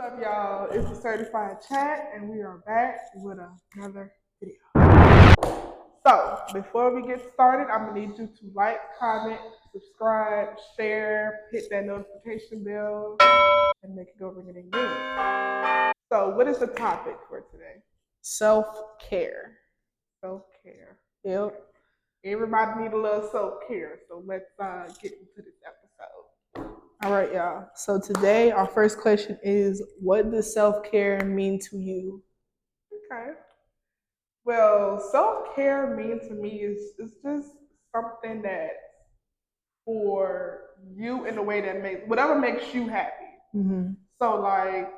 Up, y'all? It's the Certified Chat, and we are back with another video. So, before we get started, I'm gonna need you to like, comment, subscribe, share, hit that notification bell, and make it go ring it again. So, what is the topic for today? Self-care. Self-care. Yep. Everybody need a little self-care, so let's get into this episode. All right, y'all. So today, our first question is, what does self-care mean to you? Okay. Well, self-care means to me is it's just something that for you in a way that makes whatever makes you happy. Mm-hmm. So like,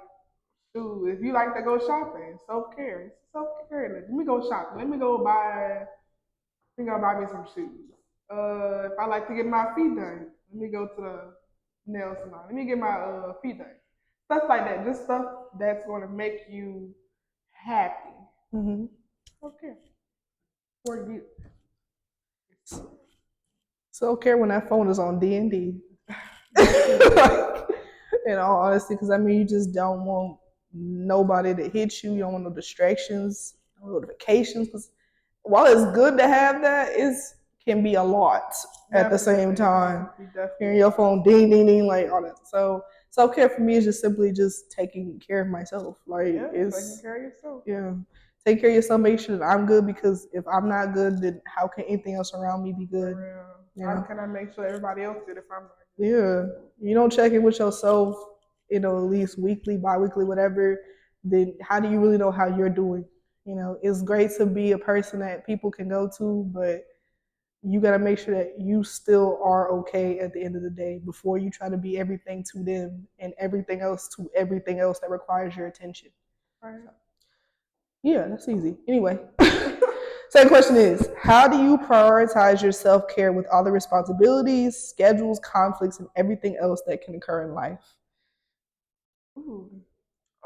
dude, if you like to go shopping, self care, it's self care. Let me go shopping. Let me go buy me some shoes. If I like to get my feet done, let me go to the nail salon. Let me get my feet done. Stuff like that. Just stuff that's going to make you happy. Mm-hmm. Okay. For you. Self-care when that phone is on D&D. In all honesty, because I mean, you just don't want nobody to hit you. You don't want no distractions, no notifications. Because while it's good to have that, it can be a lot at the same time. Hearing your phone ding, ding, ding, like all that. So self-care for me is just simply just taking care of myself. Like taking care of yourself. Yeah. Take care of yourself, make sure that I'm good, because if I'm not good, then how can anything else around me be good? How can I make sure everybody else good if I'm not good? Yeah. You don't check in with yourself, at least weekly, bi-weekly, whatever, then how do you really know how you're doing? It's great to be a person that people can go to, but you got to make sure that you still are okay at the end of the day before you try to be everything to them and everything else to everything else that requires your attention. Right. Yeah, that's easy. Anyway, second question is, how do you prioritize your self-care with all the responsibilities, schedules, conflicts, and everything else that can occur in life? Ooh.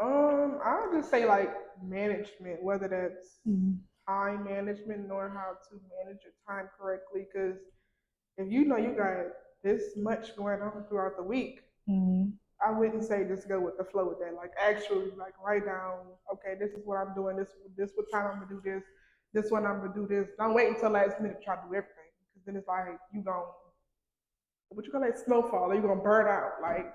I would just say like management, whether that's time management, knowing how to manage your time correctly. Because if you know you got this much going on throughout the week, I wouldn't say just go with the flow with that. Like actually, like write down, okay, this is what I'm doing. This what time I'm gonna do this. This one I'm gonna do this. Don't wait until last minute to try to do everything, because then it's like you don't what you call that snowfall, or you're gonna burn out. Like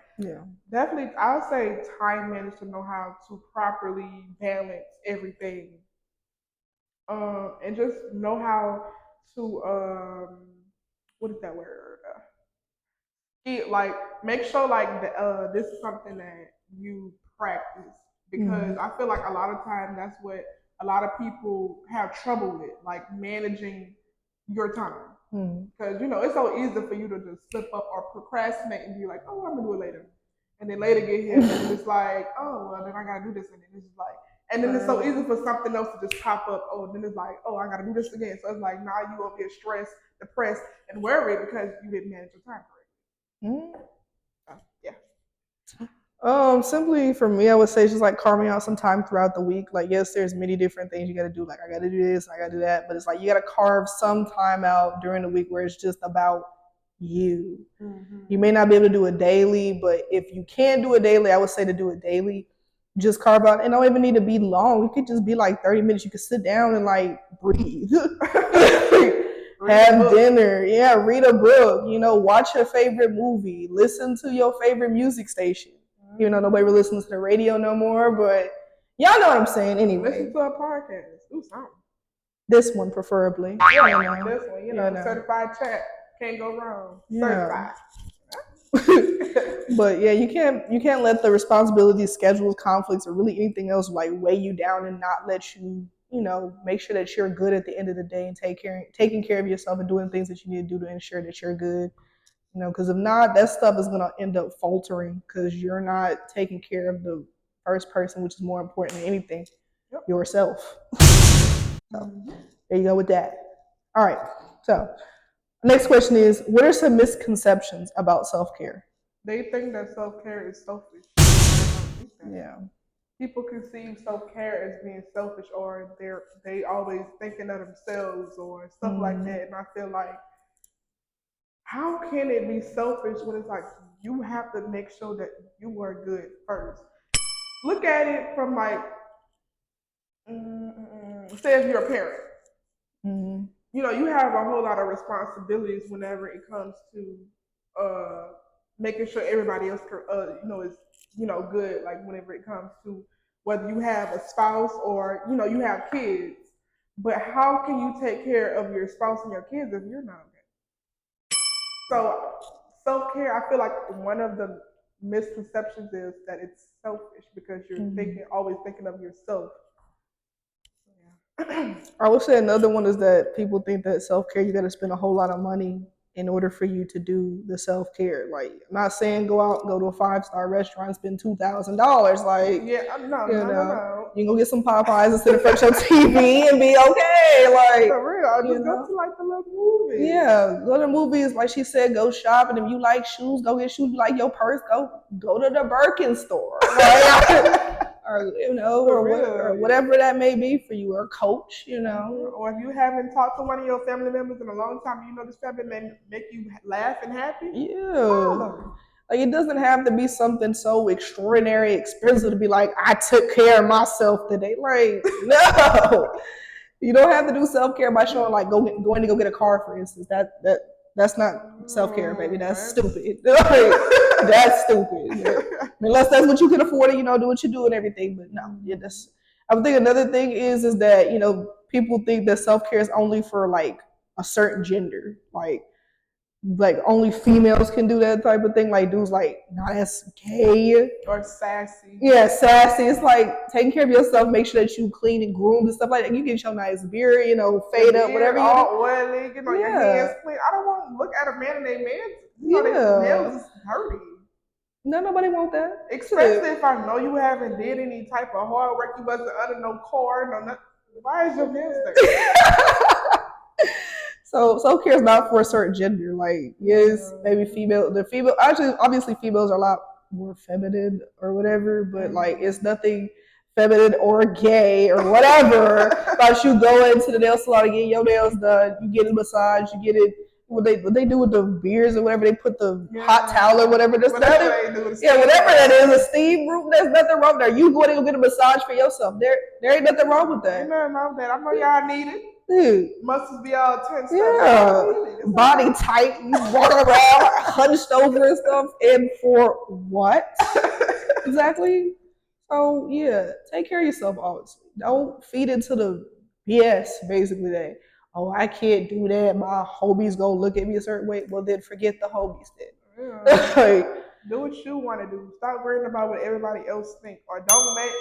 definitely I'll say time management to know how to properly balance everything. And just know how to what is that word? Like make sure like this is something that you practice, because I feel like a lot of time that's what a lot of people have trouble with, like managing your time. Because it's so easy for you to just slip up or procrastinate and be like, oh, I'm gonna do it later, and then later get here and it's like, oh, well then I gotta do this, and then it's just like, and then it's so easy for something else to just pop up. Oh, then it's like, oh, I gotta do this again. So it's like now you over here stressed, depressed, and worried because you didn't manage your time correctly. Simply for me, I would say just like carving out some time throughout the week. Like, yes, there's many different things you got to do. Like, I got to do this, I got to do that, but it's like you got to carve some time out during the week where it's just about you. You may not be able to do it daily, but if you can do it daily, I would say to do it daily. Just carve out, and don't even need to be long. It could just be like 30 minutes. You could sit down and like breathe. Have dinner, read a book, watch your favorite movie, listen to your favorite music station. Even though nobody really listens to the radio no more, but y'all know what I'm saying anyway. Listen to a podcast. Do something. This one preferably. This one, certified chat. Can't go wrong. Certified. But yeah, you can't let the responsibilities, schedules, conflicts, or really anything else like weigh you down and not let you, make sure that you're good at the end of the day and taking care of yourself and doing things that you need to do to ensure that you're good. Because if not, that stuff is gonna end up faltering because you're not taking care of the first person, which is more important than anything, yourself. So there you go with that. All right. So next question is, what are some misconceptions about self-care? They think that self-care is selfish. Yeah. People conceive self-care as being selfish, or they always thinking of themselves or stuff like that. And I feel like, how can it be selfish when it's like you have to make sure that you are good first? look at it from like, say if you're a parent, Mm-hmm. you have a whole lot of responsibilities whenever it comes to uh, making sure everybody else, is good. Like whenever it comes to whether you have a spouse or you have kids. But how can you take care of your spouse and your kids if you're not okay? So self care, I feel like one of the misconceptions is that it's selfish because you're always thinking of yourself. Yeah. I would say another one is that people think that self care you got to spend a whole lot of money in order for you to do the self care. Like, I'm not saying go out and go to a 5-star restaurant and spend $2,000. Like, Yeah, no, you no, no, know, no. you can go get some Popeyes and sit in front of your TV and be okay. Like, For real, I'll you just go know. to like the little movie. Yeah, go to the movies. Like she said, go shopping. If you like shoes, go get shoes. You like your purse, go to the Birkin store. Like, or or whatever that may be for you, or coach, Or if you haven't talked to one of your family members in a long time, this family may make you laugh and happy. Yeah. Like, it doesn't have to be something so extraordinary, expensive to be like, I took care of myself today. Like, no. You don't have to do self care by showing like going to go get a car, for instance. That's not self care, baby. That's stupid. That's stupid. Unless that's what you can afford, to, do what you do and everything. But no, yeah, that's. I would think another thing is that people think that self care is only for like a certain gender, like only females can do that type of thing. Like dudes, like, nah, that's gay or sassy. Yeah, sassy. It's like taking care of yourself. Make sure that you clean and groomed and stuff like that. You get your nice beard, fade up, whatever you all oily, your hands clean. I don't want to look at a man and their their nails is dirty. No, nobody want that. Especially if I know you haven't did any type of hard work. You wasn't under no cord, no nothing. Why is your nails dirty? So self care is not for a certain gender. Like, yes, maybe actually obviously females are a lot more feminine or whatever, but like it's nothing feminine or gay or whatever about you go into the nail salon and get your nails done, you get a massage, you get it what they do with the beards or whatever, they put the hot towel or whatever. There's whatever nothing, they do, whatever that is, a steam room. There's nothing wrong there. You go to go get a massage for yourself. There ain't nothing wrong with that. Ain't nothing wrong with that. I know y'all need it. Dude. Muscles be all tense. Yeah. Body tight, you walk around hunched over and stuff. And for what? Exactly. So yeah, take care of yourself always. Don't feed into the BS, basically, that, oh, I can't do that. My homies gonna look at me a certain way. Well, then forget the homies then. Yeah. Like, do what you want to do. Stop worrying about what everybody else think, or don't let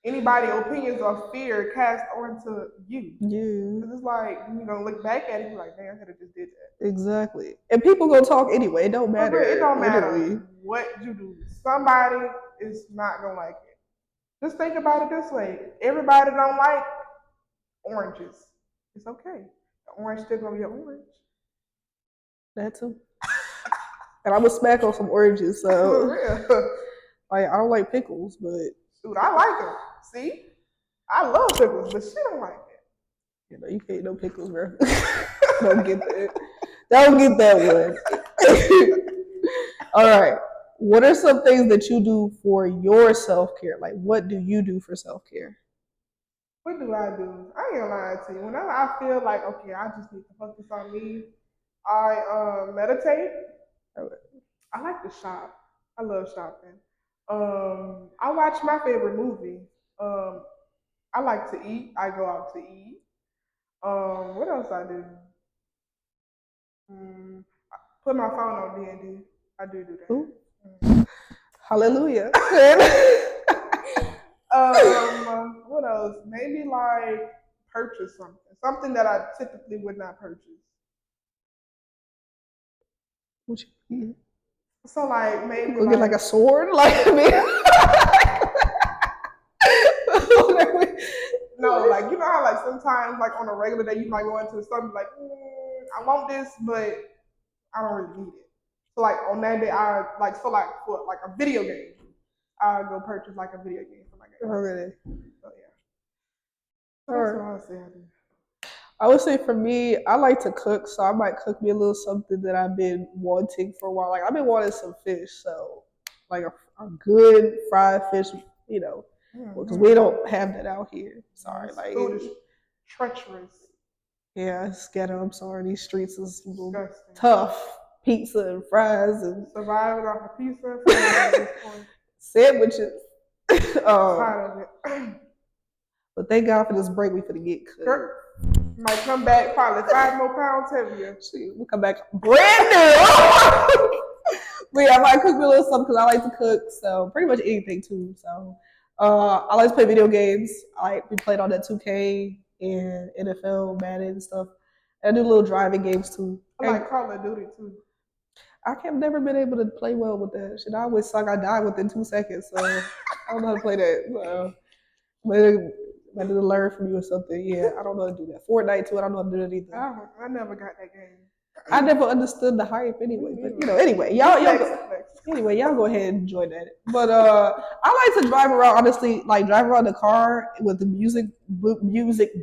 anybody opinions or fear cast onto you. Yeah. Because it's like you're gonna look back at it and be like, man, I could have just did that. Exactly. And people gonna talk anyway. It don't matter. It don't matter what you do. Somebody is not gonna like it. Just think about it this way. Everybody don't like oranges. It's okay. The orange still gonna be an orange. That too. And I'm a smack on some oranges, so like, I don't like pickles, but dude, I like them. See, I love pickles, but she don't like it. You can't no pickles, bro. Don't get that. Don't get that one. All right. What are some things that you do for your self care? Like, what do you do for self care? What do? I ain't gonna lie to you. Whenever I feel like, okay, I just need to focus on me, I meditate. I like to shop. I love shopping. I watch my favorite movie. I like to eat. I go out to eat. What else I do? Put my phone on D&D. I do that. Hallelujah. What else? Maybe like purchase something that I typically would not purchase. What you mean? So like maybe go get like a sword, like I mean. No, like you know how like sometimes like on a regular day you might go into the store and be like, I want this, but I don't really need it. So like on that day, I like for a video game, I go purchase like a video game for my game. Oh really? So yeah. That's what I would say I do. I would say for me, I like to cook, so I might cook me a little something that I've been wanting for a while. Like I've been wanting some fish, so like a good fried fish, you know, because we Mm-hmm. don't have that out here. Yeah, Sorry, this like food is treacherous, yeah, it's ghetto. I'm sorry, these streets is a little disgusting. tough. Pizza and fries and Surviving off of pizza and fries at this point. sandwiches. um, Tired of it. but thank God for this break. We finna get Girl, cooked. might come back probably 5 more pounds heavier. See, we come back brand new. But yeah, I might cook me a little something because I like to cook. So pretty much anything too. So I like to play video games. We played on that 2K and NFL, Madden and stuff. And I do little driving games too. I And like Call of Duty too. I have never been able to play well with that shit. I always suck. I die within 2 seconds. So I don't know how to play that. So maybe I need to learn from you or something. Yeah, I don't know how to do that. Fortnite too. I don't know how to do that either. I never got that game. I never understood the hype Me anyway. But neither. anyway, y'all go ahead and enjoy that. But I like to drive around. Honestly, like drive around the car with the music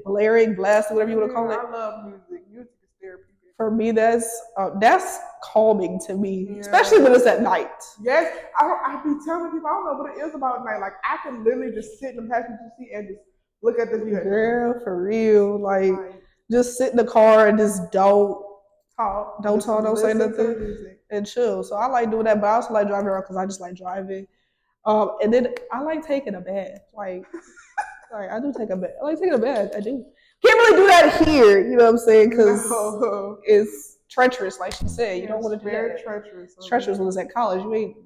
blaring, blasting, whatever you want to call it. I love music. Music is therapy. For me, that's calming to me, especially Yeah. when it's at night. Yes, I be telling people I don't know what it is about night. Like I can literally just sit in the passenger seat and just look at the view. Girl, for real, like Like, just sit in the car and just don't talk, don't say listen to the nothing, music. and chill. So I like doing that, but I also like driving around because I just like driving. And then I like taking a bath. Like I do take a bath. I like taking a bath. I do. Can't really do that here. You know what I'm saying? Because No. it's treacherous, like she said. You don't Yes, want to do very that. treacherous. It's treacherous when it's at college. You ain't,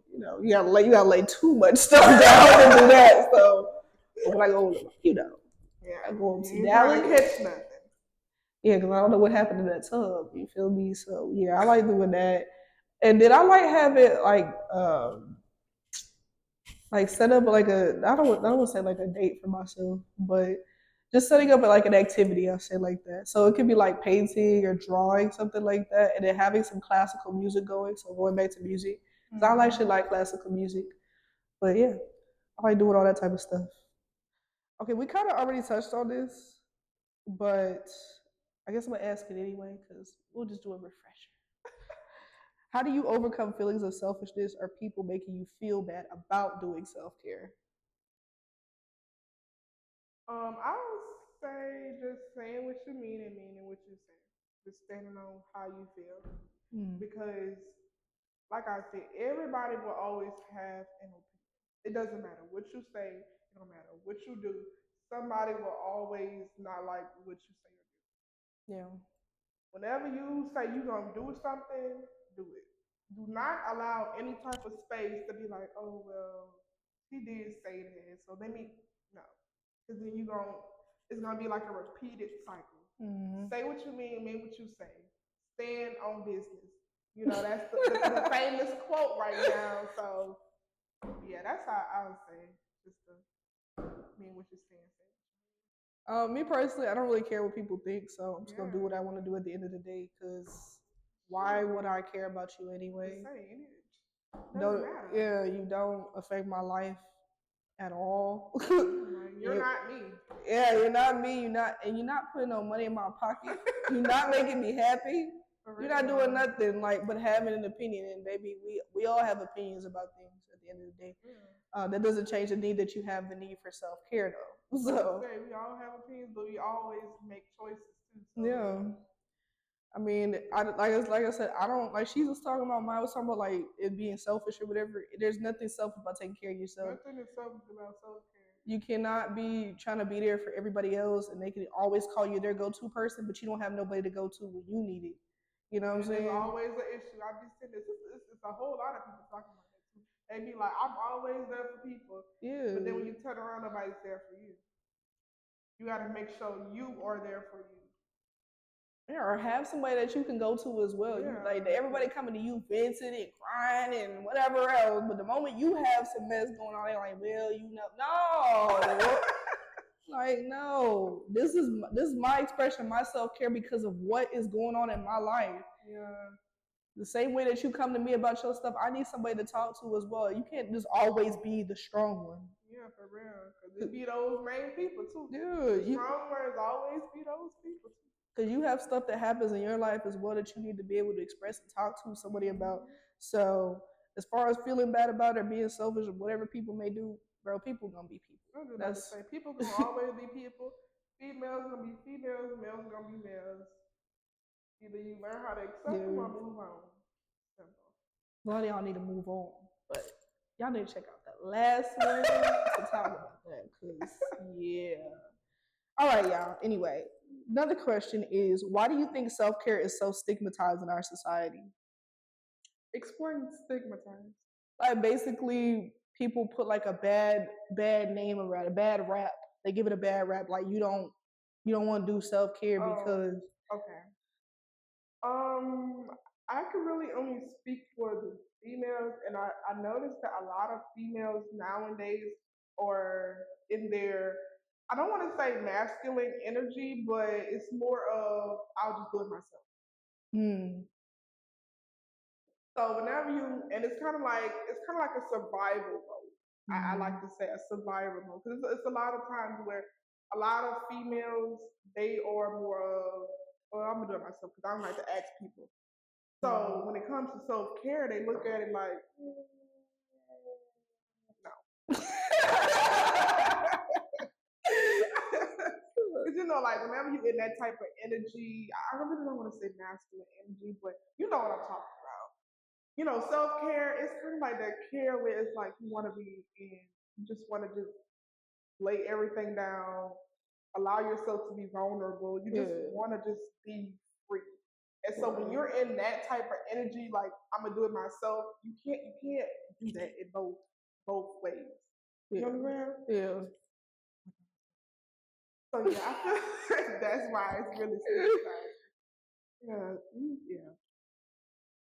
you gotta lay too much stuff down to do that. So when I go, Yeah, I go to you ain't trying to Dallas. catch nothing. Yeah, because I don't know what happened in that tub. You feel me? So yeah, I like doing that. And then I like having like set up like I don't want to say like a date for myself, but just setting up like an activity, I'll say like that. So it could be like painting or drawing, something like that, and then having some classical music going. So going back to music, because I like shit like classical music. But yeah, I like doing all that type of stuff. Okay, we kind of already touched on this, but I guess I'm gonna ask it anyway because we'll just do a refresher. How do you overcome feelings of selfishness or people making you feel bad about doing self care? I would say just saying what you mean and meaning what you say. Just standing on how you feel. Mm. Because, like I said, everybody will always have an opinion. It doesn't matter what you say, it don't matter what you do. Somebody will always not like what you say or do. Yeah. Whenever you say you're gonna do something, do it. Do not allow any type of space to be like, oh well, he did say that, so let me no, because then it's gonna be like a repeated cycle. Mm-hmm. Say what you mean what you say. Stand on business. You know that's the famous quote right now. So yeah, that's how I would say just to mean what you're saying. Me personally, I don't really care what people think, so I'm just gonna do what Yeah, I want to do at the end of the day. Cause why would I care about you just anyway? say it. Doesn't Don't matter. Yeah, you don't affect my life at all. Like, you're you, not me. yeah, you're not me. You're not putting no money in my pocket. You're not making me happy. For You're not doing real. nothing like but having an opinion. And baby, we all have opinions about things at the end of the day. Yeah. That doesn't change the need that you have the need for self care though. Like I So say, we all have opinions, but we always make choices too. So yeah. I mean, like I said, I don't like. She was talking about. I was talking about like it being selfish or whatever. There's nothing selfish about taking care of yourself. nothing is selfish about self care. You cannot be trying to be there for everybody else, and they can always call you their go-to person, but you don't have nobody to go to when you need it. You know what I'm And there's saying? always an issue. I've been seeing this. It's a whole lot of people talking about that too. They be like, I'm always there for people, but then when Yeah. you turn around, nobody's there for you. You got to make sure you are there for you. Yeah, or have somebody that you can go to as well. You Yeah. like everybody coming to you venting and crying and whatever else, but the moment you have some mess going on, they're like, well, no. Like, no, this is my expression, my self care because of what is going on in my life. Yeah. The same way that you come to me about your stuff, I need somebody to talk to as well. You can't just always be the strong one. Yeah, for real. Because it be those main people too. Yeah, The strong words always be those people too. because you have stuff that happens in your life as well that you need to be able to express and talk to somebody about. Mm-hmm. So, as far as feeling bad about it or being selfish or whatever people may do, bro, people gonna be people. I was just about to That's say, people gonna always be people. Females gonna be females. Males gonna be males. Either you learn how to accept them or yeah. move on. Simple. A lot of y'all need to move on, but y'all need to check out that last one to talk about that, cause yeah. All right, y'all. Anyway, another question is, why do you think self care is so stigmatized in our society? Explain stigmatized. Like basically, people put like a bad name around a bad rap. They give it a bad rap. Like you don't want to do self care Oh, because okay. Um, I can really only speak for the females, and I noticed that a lot of females nowadays are in their, I don't want to say masculine energy, but it's more of I'll just do it myself. hmm, So whenever you, and it's kind of like a survival mode. I like to say a survival mode because it's a lot of times where a lot of females they are more of, well, I'm gonna do it myself because I don't like to ask people. So when it comes to self care, they look at it like, no. Because like whenever you're in that type of energy, I really don't want to say masculine energy, but you know what I'm talking about. Self care is kind of like that care where it's like you want to be in, you just want to just lay everything down, allow yourself to be vulnerable. You just yeah, want to just be free. And so when right, you're in that type of energy, like I'm gonna do it myself, you can't do that in both ways. You know yeah, what I'm saying? yeah. So yeah, I feel that's why it's really stigmatized. Yeah, yeah.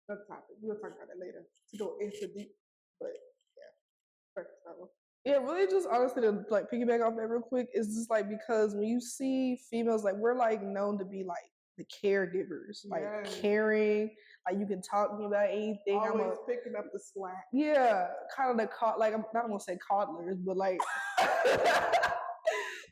That's topic. We'll talk about that later to go into deep. But yeah, first level. Yeah, really just honestly to like piggyback off that real quick is just like because when you see females like we're like known to be like the caregivers, like Yes. caring, like you can talk to me about anything. Always picking up the slack. Yeah, kind of the like I'm not gonna say coddlers, but like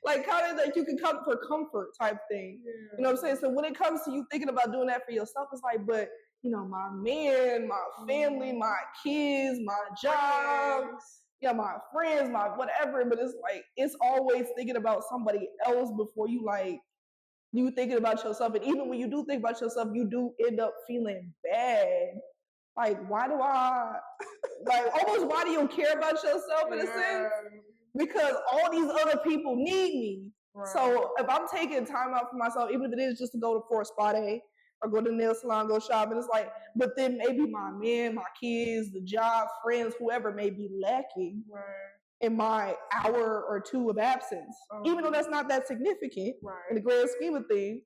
like kind of like you can come for comfort type thing. Yeah. You know what I'm saying? So when it comes to you thinking about doing that for yourself, it's like, but my man, my family, my kids, my job, yeah, my friends, my whatever. But it's like it's always thinking about somebody else before you thinking about yourself. And even when you do think about yourself, you do end up feeling bad. Like, why do I like almost why do you care about yourself in a sense? Because all these other people need me. Right. So if I'm taking time out for myself, even if it is just to go for a spa day or go to the nail salon, go shopping, it's like, but then maybe my man, my kids, the job, friends, whoever may be lacking in my hour or two of absence, even though that's not that significant in the grand scheme of things.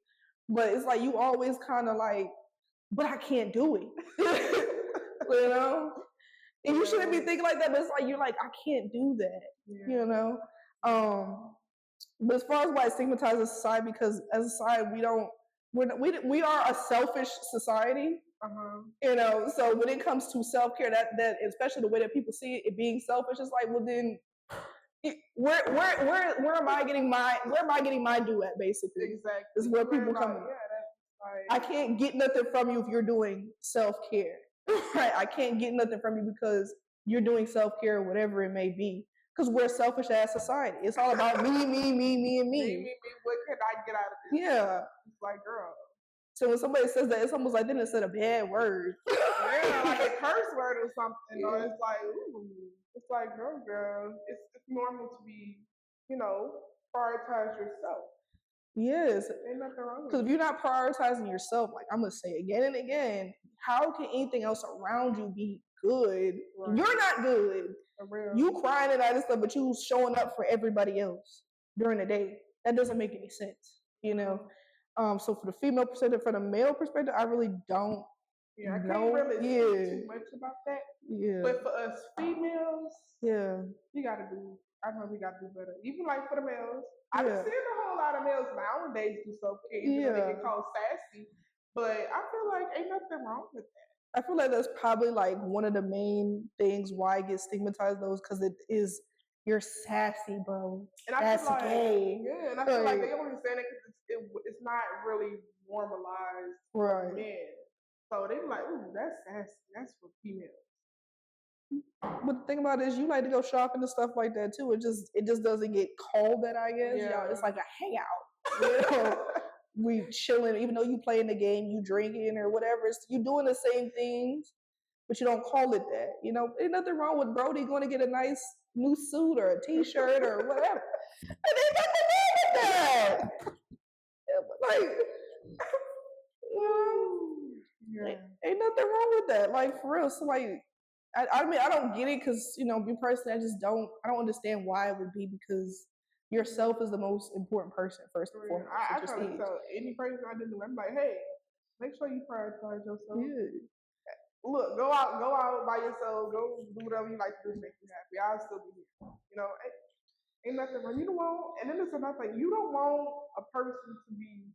But it's like you always kind of like, but I can't do it, you know. And you shouldn't be thinking like that, but it's like you're like, I can't do that, you know. But as far as why it's stigmatized as a society, because as a society we are a selfish society, so when it comes to self care, that especially the way that people see it being selfish, it's like, well then, where am I getting my due at? Basically, exactly. Is where people come. I can't get nothing from you if you're doing self care. Right? I can't get nothing from you because you're doing self care, whatever it may be. Because we're a selfish ass society. It's all about me, and me. Me. What can I get out of this? Yeah. It's like, girl. So when somebody says that, it's almost like then it said a bad word. Yeah, like a curse word or something. Yeah. Or it's like, ooh. It's like, girl. It's normal to be, prioritize yourself. Yes. Ain't nothing wrong with Because it. if you're not prioritizing yourself, like I'm gonna say again and again, how can anything else around you be good? Right. You're not good. You crying and all this stuff, but you showing up for everybody else during the day. That doesn't make any sense, you know. So for the female perspective, for the male perspective, I really don't. Yeah, I can't really say too much about that. Yeah. But for us females, we gotta do. I know we gotta do better. Even like for the males, I've been seeing a whole lot of males nowadays do self care, even though they get called sassy. But I feel like ain't nothing wrong with that. I feel like that's probably like one of the main things why it gets stigmatized though, is because it is you're sassy, bro. And I feel like, gay. Yeah, and I feel like they only saying it because it's not really normalized for men. So they be like, ooh, that's sassy. That's for females. But the thing about it is, you like to go shopping and stuff like that too. It just doesn't get called that, I guess. Yeah. Y'all, it's like a hangout. You know, we chilling. Even though you playing the game, you drinking or whatever, you doing the same things, but you don't call it that. You know, ain't nothing wrong with Brody going to get a nice new suit or a T-shirt or whatever. And ain't nothing wrong with that. Like, Yeah. ain't nothing wrong with that. Like for real. So like, I mean, I don't get it because me personally, I don't understand why it would be because yourself is the most important person first and foremost. I try to tell any person I didn't know, I'm like, hey, make sure you prioritize yourself. Yeah. Look, go out by yourself, go do whatever you like to do to make you happy. I'll still be here. Ain't nothing wrong. You don't want, and then it's another thing. You don't want a person to be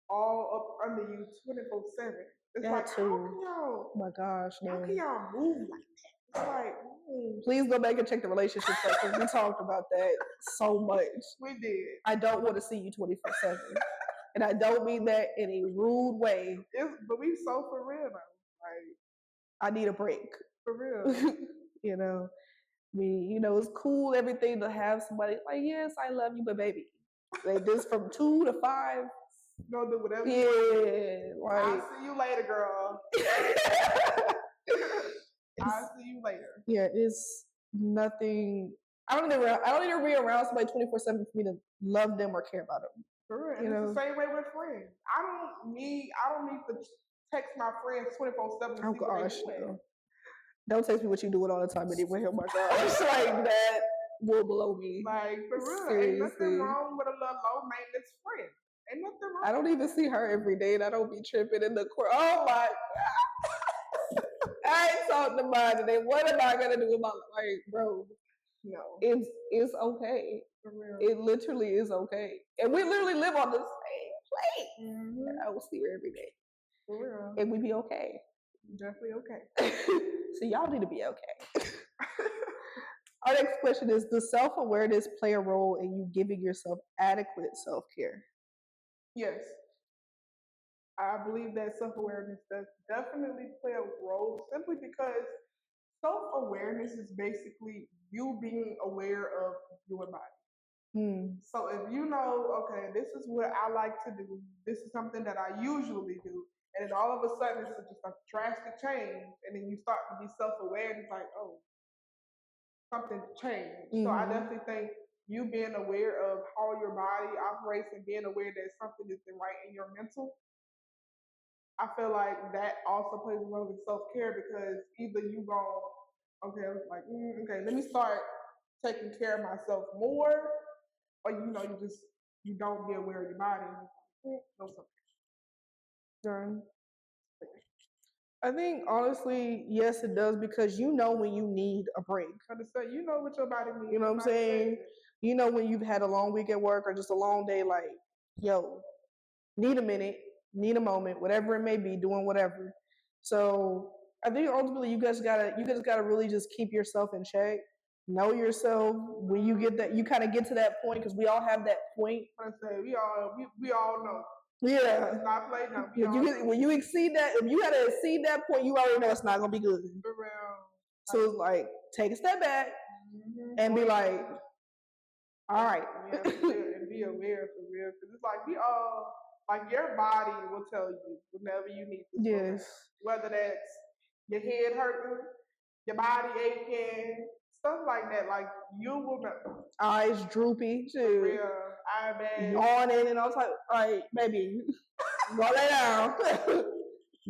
all up under you 24/7. It's That like, too. how can y'all? Oh my gosh, How man. can y'all move like that? It's like, Please go back and check the relationship stuff because we talked about that so much. we did. I don't want to see you 24/7, and I don't mean that in a rude way. But we so for real though. Like, I need a break. for real. It's cool, everything to have somebody like, yes, I love you, but baby, like this from 2 to 5. Go do whatever. Yeah, like I'll see you later, girl. I'll see you later. Yeah, it's nothing. I don't need to be around somebody 24/7 for me to love them or care about them. For real. And it's the same way with friends. I don't need to text my friends 24/7 to see what they're doing. Don't text me what you doing all the time anyway. Oh my gosh, like that will blow me. Like for real, Seriously. ain't nothing wrong with a little low maintenance friend. Ain't nothing wrong. I don't even see her every day, and I don't be tripping in the court. Oh my god, I ain't talking to mine today. What am I gonna do with my like, bro? No, it's okay. For real. It literally is okay, and we literally live on the same place. Mm-hmm. I will see her every day. For real, and we be okay. Definitely okay. So y'all need to be okay. Our next question is: does self-awareness play a role in you giving yourself adequate self-care? Yes. I believe that self-awareness does definitely play a role simply because self-awareness is basically you being aware of your body. So if you know, okay, this is what I like to do, this is something that I usually do, and then all of a sudden it's just a drastic change, and then you start to be self-aware, and it's like, oh, something changed. So I definitely think you being aware of how your body operates and being aware that something isn't right in your mental, I feel like that also plays a role in self-care because either you go, okay, like, okay, let me start taking care of myself more, or you don't be aware of your body. No self-care. I think honestly, yes, it does because you know when you need a break. Understand? You know what your body needs. You know what I'm saying? You know when you've had a long week at work or just a long day, like, yo, need a minute, need a moment, whatever it may be, doing whatever. So I think ultimately you guys gotta really just keep yourself in check. Know yourself. When you get that, you kind of get to that point because we all have that point. I say we all know. Yeah. It's not played now. When you exceed that, if you gotta exceed that point, you already know it's not gonna be good. For real. So it's like take a step back and be like, all right. Yeah, and be aware for real. Because it's like we all, like your body will tell you whenever you need to. Yes. Whether that's your head hurting, your body aching, stuff like that. Like you will know. Eyes droopy too. For real. Eye bad. Yawning and all type. Like, baby, go lay down.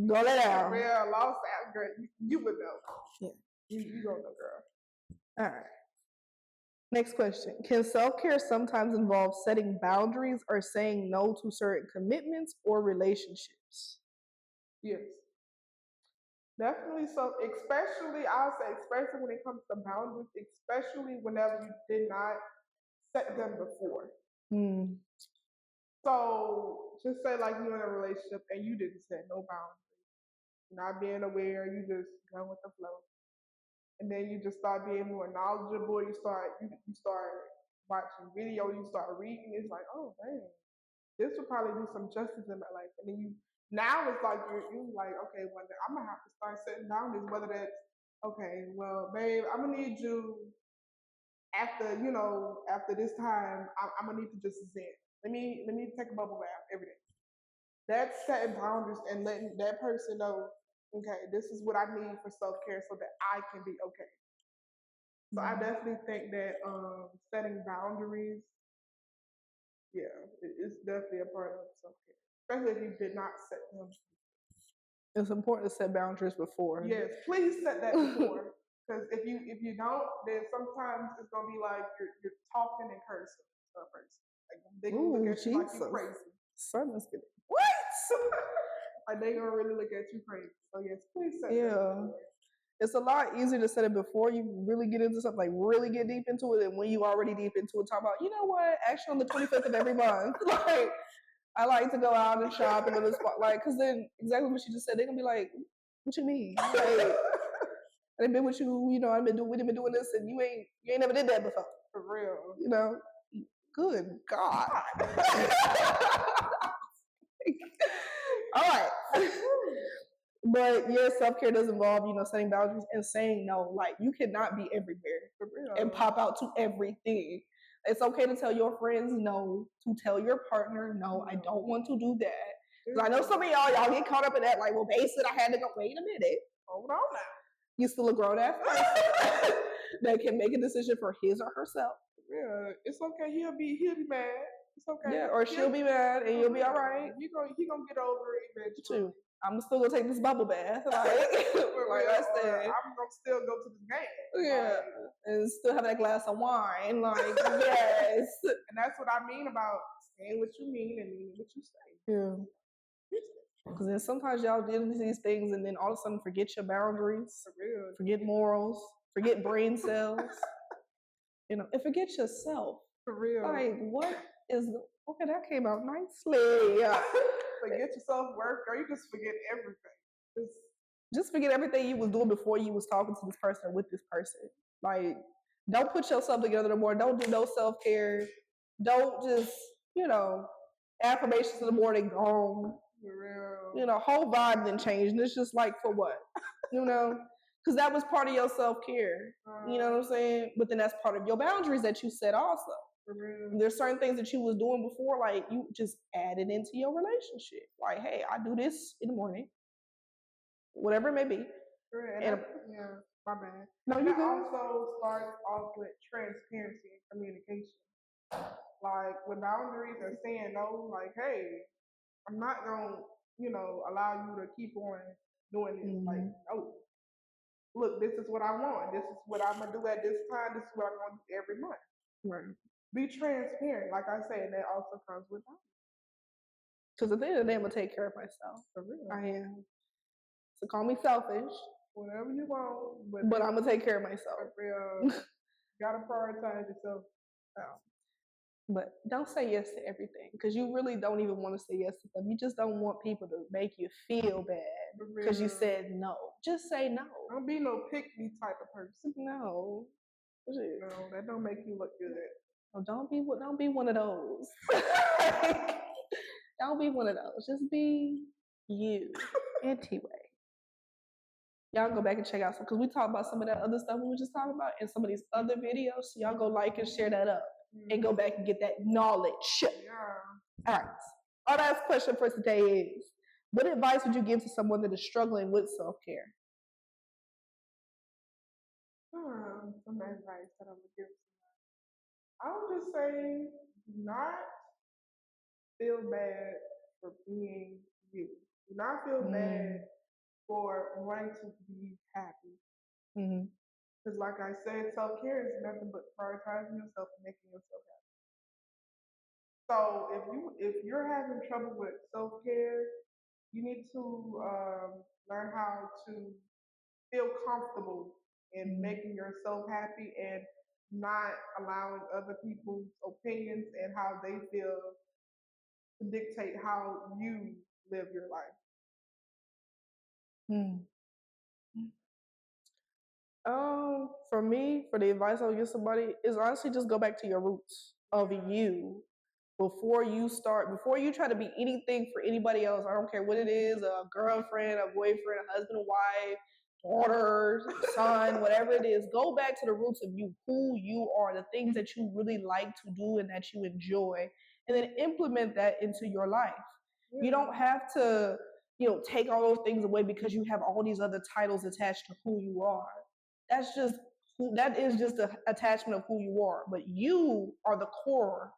Go lay down. For real, lost out, girl. You would know. Yeah. You don't know, girl. All right. Next question. Can self-care sometimes involve setting boundaries or saying no to certain commitments or relationships? Yes. Definitely. So, I'll say, especially when it comes to boundaries, especially whenever you did not set them before. So, just say like you're in a relationship and you didn't set no boundaries, not being aware, you just go with the flow. And then you just start being more knowledgeable. You start watching video. You start reading. It's like, oh dang, this would probably do some justice in my life. And then now it's like you're like, okay, well, I'm gonna have to start setting boundaries. Whether that's Okay, well, babe, I'm gonna need you after after this time. I'm gonna need to just zen. Let me take a bubble bath every day. That's setting boundaries and letting that person know, okay, this is what I need for self care so that I can be okay. So I definitely think that setting boundaries, yeah, it's definitely a part of self care, especially if you did not set them. It's important to set boundaries before. Yes, please set that before. Because if you don't, then sometimes it's gonna be like you're talking and cursing to a person. Like they gonna look Ooh, at you like you Jesus. crazy. Son is getting What? Like they gonna really look at you crazy. So yes, please set that yeah. before. It's a lot easier to set it before you really get into something, like really get deep into it, and when you already deep into it, talk about, you know what, actually on the 25th of every month, like I like to go out and shop and go to the spot, like, because then exactly what you just said, they're gonna be like, what you mean? Like, I've been with you, we've been doing this, and you ain't never did that before, For real. you know? Good God. All right. But yeah, self care does involve, setting boundaries and saying no. Like you cannot be everywhere For and real. pop out to everything. It's okay to tell your friends no, to tell your partner no, I don't want to do that. Because I know some of y'all get caught up in that, like, well, basically, I had to go. Wait a minute. Hold on now. You still a grown ass person that can make a decision for his or herself. Yeah, it's okay. He'll be mad. It's okay. Yeah, or she'll be mad and you'll be all right. He gonna get over it eventually. Too. I'm still gonna take this bubble bath, like I said. I'm gonna still go to the game. Yeah, and still have that glass of wine. Like yes, and that's what I mean about saying what you mean and meaning what you say. Yeah. Because then sometimes y'all do these things and then all of a sudden forget your boundaries, forget morals, forget brain cells, and forget yourself. For real. Like, what is, okay, that came out nicely. Forget your self worth, or you just forget everything. Just forget everything you was doing before you was talking to this person or with this person. Like, don't put yourself together no more. Don't do no self care. Don't just, affirmations in the morning gone. For real. Whole vibe didn't change. And it's just like, for what? Because that was part of your self care. You know what I'm saying? But then that's part of your boundaries that you set also. There's certain things that you was doing before, like you just added into your relationship. Like, hey, I do this in the morning, whatever it may be. Yeah, my bad. No, you also starts off with transparency and communication. Like with boundaries and saying no, like, hey, I'm not gonna, allow you to keep on doing this. Like, no. Look, this is what I want. This is what I'm gonna do at this time. This is what I'm gonna do every month. Right. Be transparent. Like I said, that also comes with boundaries. Because at the end of the day, I'm gonna take care of myself. For real. I am. So call me selfish. Whatever you want, but I'm gonna take care of myself. For real. You gotta prioritize yourself. But don't say yes to everything because you really don't even want to say yes to them. You just don't want people to make you feel bad because you said no. Just say no. Don't be no pick me type of person. No. No, that don't make you look good. No, don't be one of those. Don't be one of those. Just be you. Anyway. Y'all go back and check out some because we talked about some of that other stuff we were just talking about in some of these other videos. So y'all go like and share that up and go back and get that knowledge. Yeah. All right. Our last question for today is: what advice would you give to someone that is struggling with self-care? Some advice that I would give someone. I would just say, do not feel bad for being you. Do not feel bad for wanting to be happy. Because, like I said, self care is nothing but prioritizing yourself and making yourself happy. So, if you're having trouble with self care, you need to learn how to feel comfortable in making yourself happy and not allowing other people's opinions and how they feel to dictate how you live your life. For me, for the advice I would give somebody is honestly just go back to your roots of you before you try to be anything for anybody else. I don't care what it is, a girlfriend, a boyfriend, a husband, a wife, daughter, son, whatever it is. Go back to the roots of you, who you are, the things that you really like to do and that you enjoy, and then implement that into your life. You don't have to, take all those things away because you have all these other titles attached to who you are. That is just an attachment of who you are. But you are the core.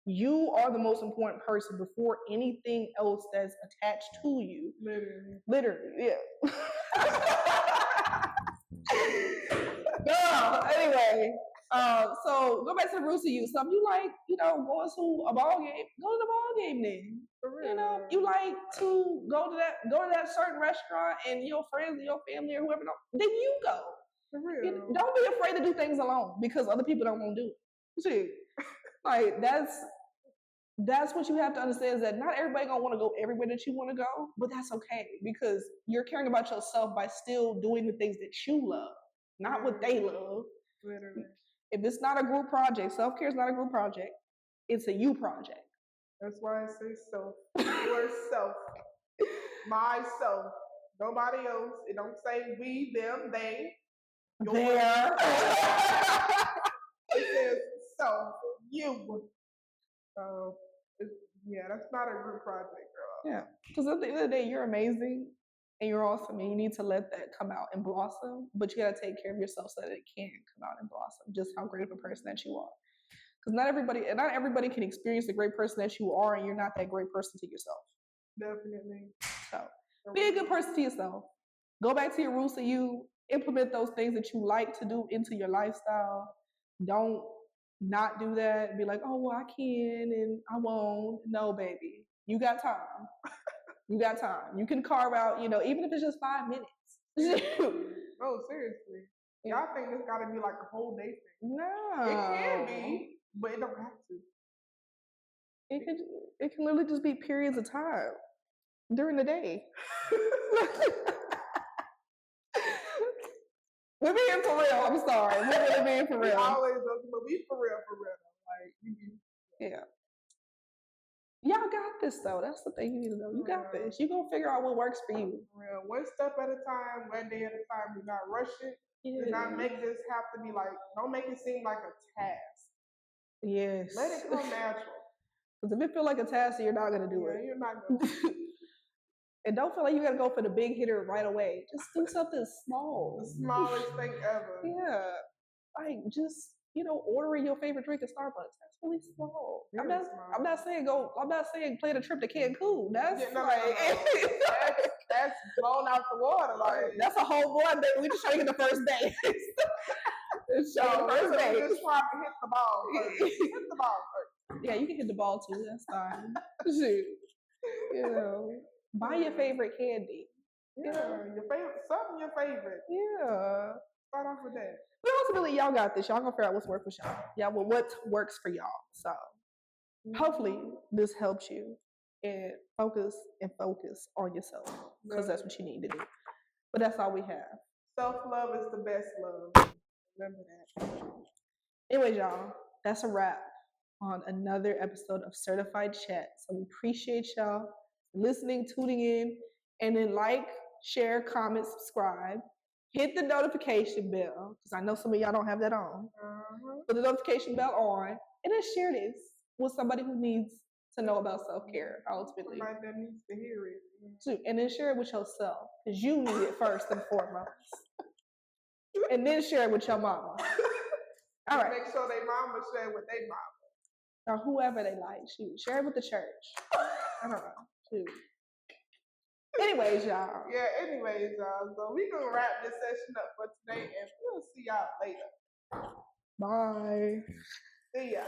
You are the most important person before anything else that's attached to you. Literally, yeah. No, anyway, so go back to the roots of you. So if you like, going to a ball game, go to the ball game then. You like to go to that certain restaurant and your friends and your family or whoever, then you go. Don't be afraid to do things alone because other people don't want to do it. See, like that's what you have to understand is that not everybody gonna want to go everywhere that you want to go, but that's okay because you're caring about yourself by still doing the things that you love, not what they love. Literally. If it's not a group project, self-care is not a group project. It's a you project. That's why I say self. Yourself. Myself. Nobody else. It don't say we, them, they. There. It says self. You. So, that's not a group project, girl. Yeah. Because at the end of the day, you're amazing and you're awesome and you need to let that come out and blossom, but you got to take care of yourself so that it can come out and blossom, just how great of a person that you are. Because not everybody can experience the great person that you are and you're not that great person to yourself. Definitely. So be a good person to yourself. Go back to your roots of you, implement those things that you like to do into your lifestyle. Don't not do that and be like, oh, well, I can and I won't. No, baby. You got time. You got time. You can carve out, even if it's just 5 minutes. No, seriously. Y'all think it's got to be like a whole day thing. No. It can be, but it don't have to. It can literally just be periods of time during the day. We're being for real. I'm sorry. We're really being for real. We always joking, but we for real. Like, yeah. Y'all got this though. That's the thing you need to know. You got this. You gonna figure out what works for you. Real. One step at a time, one day at a time. Do not rush it. Yeah. Do not make this have to be like. Don't make it seem like a task. Yes. Let it come natural. Because if it feel like a task, you're not gonna do it. You're not gonna. And don't feel like you gotta go for the big hitter right away. Just do something small. The smallest thing ever. Yeah. Like just ordering your favorite drink at Starbucks. That's really small. I'm not saying plan a trip to Cancun. That's that's blown out the water. Like that's a whole one day. We just trying to get the first day. First day. Just trying to hit the ball first. Hit the ball first. Yeah, you can hit the ball too. That's fine. Buy your favorite candy. Yeah, your favorite. Yeah. Start off with that. But ultimately, y'all got this. Y'all gonna figure out what's working for y'all. Yeah, well, what works for y'all. So hopefully this helps you and focus on yourself because that's what you need to do. But that's all we have. Self-love is the best love. Remember that. Anyways, y'all, that's a wrap on another episode of Certified Chat. So we appreciate y'all listening, tuning in, and then share, comment, subscribe. Hit the notification bell, because I know some of y'all don't have that on. Put the notification bell on, and then share this with somebody who needs to know about self-care, ultimately. Somebody that needs to hear it. And then share it with yourself, because you need it first and foremost. And then share it with your mama. All right. Make sure they mama share with their mama. Or whoever they like. Share it with the church. I don't know. Anyways, y'all. So we're going to wrap this session up for today, and we'll see y'all later. Bye. See ya.